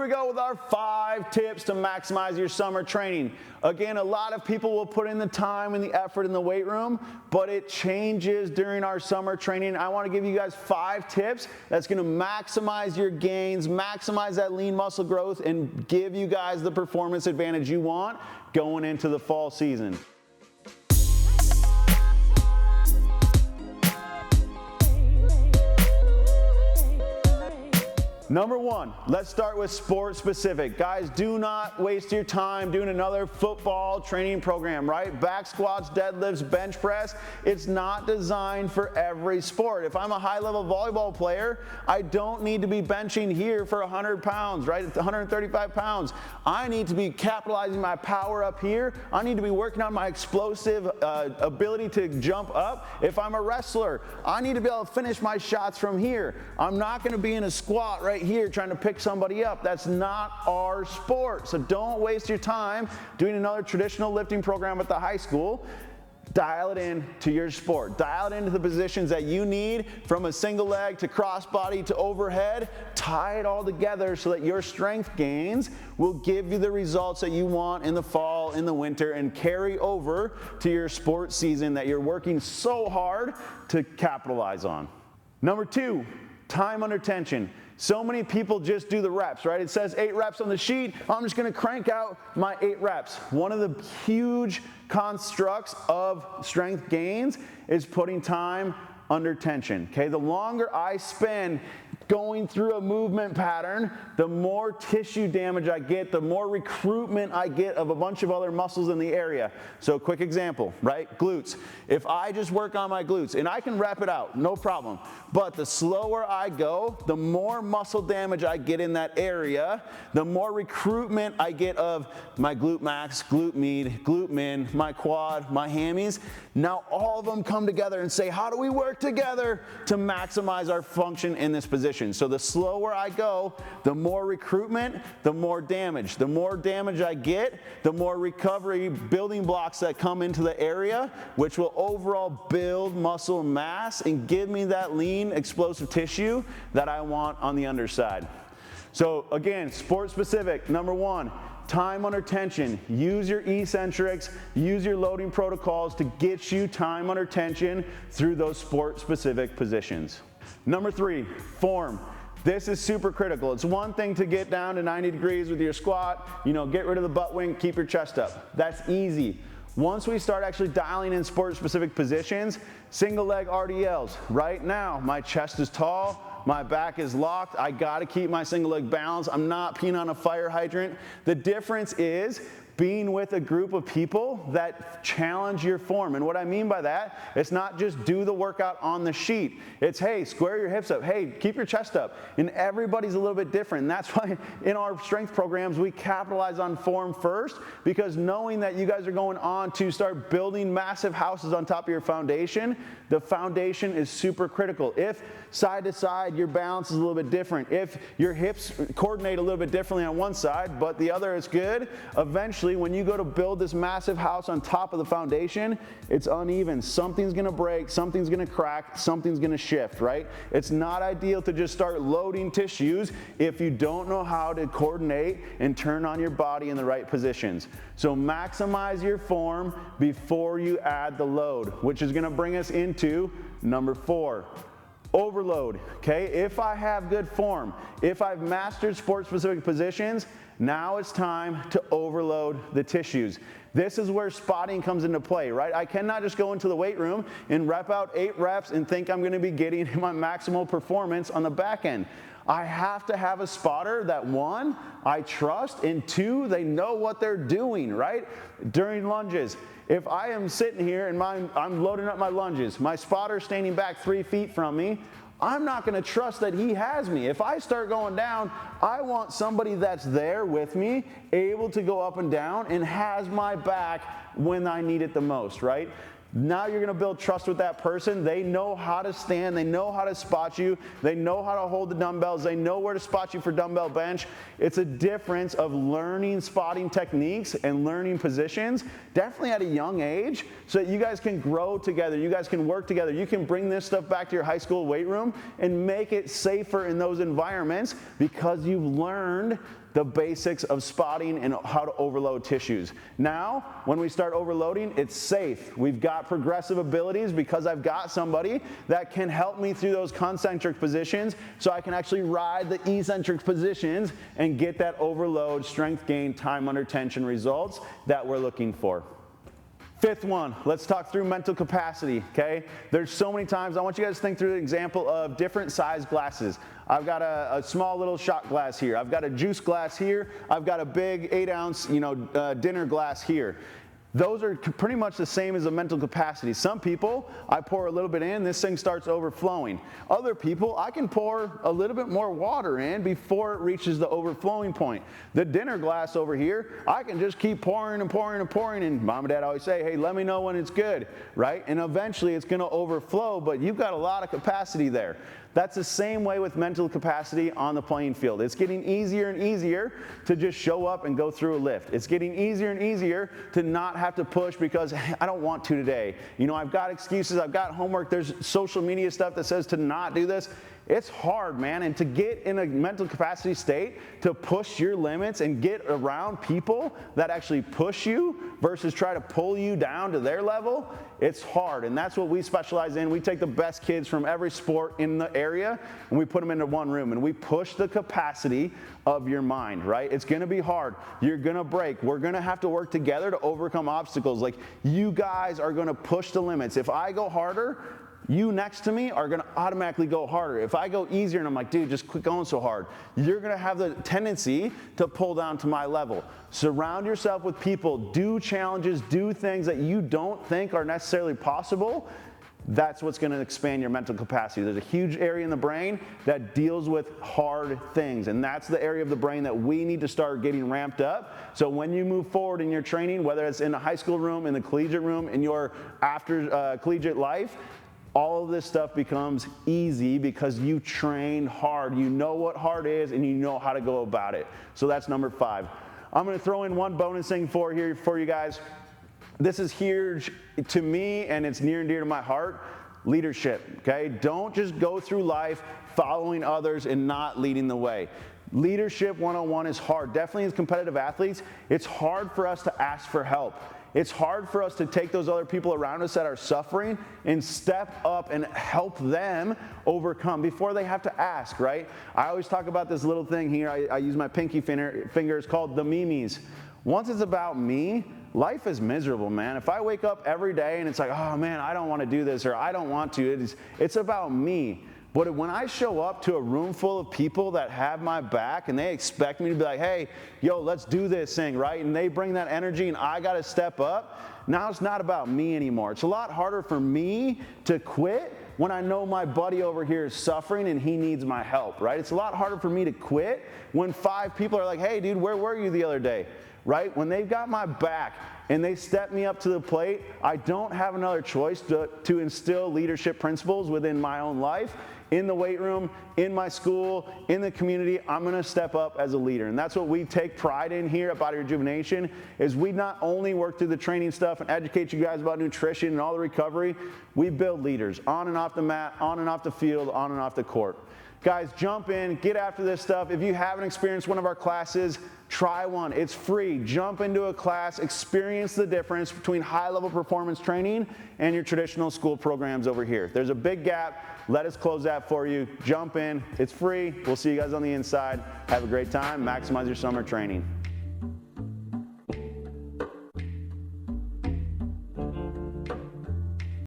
we go with our 5 tips to maximize your summer training. Again, a lot of people will put in the time and the effort in the weight room, but it changes during our summer training. I want to give you guys 5 tips that's going to maximize your gains, maximize that lean muscle growth, and give you guys the performance advantage you want going into the fall season. Number 1, let's start with sport specific. Guys, do not waste your time doing another football training program, right? Back squats, deadlifts, bench press, it's not designed for every sport. If I'm a high level volleyball player, I don't need to be benching here for 100 pounds, right? 135 pounds. I need to be capitalizing my power up here. I need to be working on my explosive ability to jump up. If I'm a wrestler, I need to be able to finish my shots from here. I'm not gonna be in a squat right here trying to pick somebody up. That's not our sport. So don't waste your time doing another traditional lifting program at the high school. Dial it in to your sport. Dial it into the positions that you need, from a single leg to crossbody to overhead. Tie it all together so that your strength gains will give you the results that you want in the fall, in the winter, and carry over to your sport season that you're working so hard to capitalize on. Number 2, time under tension. So many people just do the reps, right? It says 8 reps on the sheet. I'm just gonna crank out my 8 reps. One of the huge constructs of strength gains is putting time under tension, okay? The longer I spend going through a movement pattern, the more tissue damage I get, the more recruitment I get of a bunch of other muscles in the area. So quick example, right? Glutes. If I just work on my glutes, and I can rep it out, no problem, but the slower I go, the more muscle damage I get in that area, the more recruitment I get of my glute max, glute med, glute min, my quad, my hammies. Now all of them come together and say, how do we work together to maximize our function in this position? So the slower I go, the more recruitment, the more damage. The more damage I get, the more recovery building blocks that come into the area, which will overall build muscle mass and give me that lean, explosive tissue that I want on the underside. So again, sport specific, number 1, time under tension. Use your eccentrics, use your loading protocols to get you time under tension through those sport specific positions. Number 3, form. This is super critical. It's one thing to get down to 90 degrees with your squat, get rid of the butt wing, keep your chest up. That's easy. Once we start actually dialing in sport specific positions, single leg RDLs. Right now, my chest is tall, my back is locked, I gotta keep my single leg balance. I'm not peeing on a fire hydrant. The difference is being with a group of people that challenge your form. And what I mean by that, it's not just do the workout on the sheet. It's, hey, square your hips up. Hey, keep your chest up. And everybody's a little bit different. And that's why in our strength programs, we capitalize on form first, because knowing that you guys are going on to start building massive houses on top of your foundation, the foundation is super critical. If side to side, your balance is a little bit different. If your hips coordinate a little bit differently on one side, but the other is good, eventually when you go to build this massive house on top of the foundation, it's uneven. Something's gonna break, something's gonna crack, something's gonna shift, right? It's not ideal to just start loading tissues if you don't know how to coordinate and turn on your body in the right positions. So maximize your form before you add the load, which is gonna bring us into number 4. Overload, okay? If I have good form, if I've mastered sport-specific positions, now it's time to overload the tissues. This is where spotting comes into play, right? I cannot just go into the weight room and rep out 8 reps and think I'm gonna be getting my maximal performance on the back end. I have to have a spotter that, 1, I trust, and 2, they know what they're doing, right? During lunges, if I am sitting here and I'm loading up my lunges, my spotter's standing back 3 feet from me, I'm not gonna trust that he has me. If I start going down, I want somebody that's there with me, able to go up and down, and has my back when I need it the most, right? Now you're gonna build trust with that person. They know how to stand, they know how to spot you, they know how to hold the dumbbells, they know where to spot you for dumbbell bench. It's a difference of learning spotting techniques and learning positions, definitely at a young age, so that you guys can grow together, you guys can work together, you can bring this stuff back to your high school weight room and make it safer in those environments because you've learned the basics of spotting and how to overload tissues. Now, when we start overloading, it's safe. We've got progressive abilities because I've got somebody that can help me through those concentric positions so I can actually ride the eccentric positions and get that overload, strength gain, time under tension results that we're looking for. Fifth one, let's talk through mental capacity, okay? There's so many times, I want you guys to think through the example of different size glasses. I've got a small little shot glass here. I've got a juice glass here. I've got a big 8-ounce, dinner glass here. Those are pretty much the same as a mental capacity. Some people, I pour a little bit in, this thing starts overflowing. Other people, I can pour a little bit more water in before it reaches the overflowing point. The dinner glass over here, I can just keep pouring and pouring and pouring, and mom and dad always say, hey, let me know when it's good, right? And eventually it's gonna overflow, but you've got a lot of capacity there. That's the same way with mental capacity on the playing field. It's getting easier and easier to just show up and go through a lift. It's getting easier and easier to not have to push because I don't want to today. I've got excuses, I've got homework, there's social media stuff that says to not do this. It's hard, man, and to get in a mental capacity state, to push your limits and get around people that actually push you versus try to pull you down to their level, it's hard, and that's what we specialize in. We take the best kids from every sport in the area, and we put them into one room, and we push the capacity of your mind, right? It's gonna be hard. You're gonna break. We're gonna have to work together to overcome obstacles. Like, you guys are gonna push the limits. If I go harder, you next to me are gonna automatically go harder. If I go easier and I'm like, dude, just quit going so hard, you're gonna have the tendency to pull down to my level. Surround yourself with people, do challenges, do things that you don't think are necessarily possible. That's what's gonna expand your mental capacity. There's a huge area in the brain that deals with hard things, and that's the area of the brain that we need to start getting ramped up. So when you move forward in your training, whether it's in the high school room, in the collegiate room, in your after collegiate life, all of this stuff becomes easy because you train hard. You know what hard is and you know how to go about it. So that's number 5. I'm gonna throw in one bonus thing for you guys. This is huge to me and it's near and dear to my heart. Leadership, okay? Don't just go through life following others and not leading the way. Leadership 101 is hard. Definitely as competitive athletes, it's hard for us to ask for help. It's hard for us to take those other people around us that are suffering and step up and help them overcome before they have to ask, right? I always talk about this little thing here. I use my pinky finger. It's called the memes. Once it's about me, life is miserable, man. If I wake up every day and it's like, oh man, I don't want to do this or I don't want to, it's about me. But when I show up to a room full of people that have my back and they expect me to be like, hey, yo, let's do this thing, right? And they bring that energy and I got to step up. Now it's not about me anymore. It's a lot harder for me to quit when I know my buddy over here is suffering and he needs my help, right? It's a lot harder for me to quit when 5 people are like, hey, dude, where were you the other day, right? When they've got my back and they step me up to the plate, I don't have another choice to instill leadership principles within my own life. In the weight room, in my school, in the community, I'm gonna step up as a leader. And that's what we take pride in here at Body Rejuvenation, is we not only work through the training stuff and educate you guys about nutrition and all the recovery, we build leaders on and off the mat, on and off the field, on and off the court. Guys, jump in, get after this stuff. If you haven't experienced one of our classes, try one. It's free. Jump into a class, experience the difference between high-level performance training and your traditional school programs over here. There's a big gap. Let us close that for you. Jump in. It's free. We'll see you guys on the inside. Have a great time. Maximize your summer training.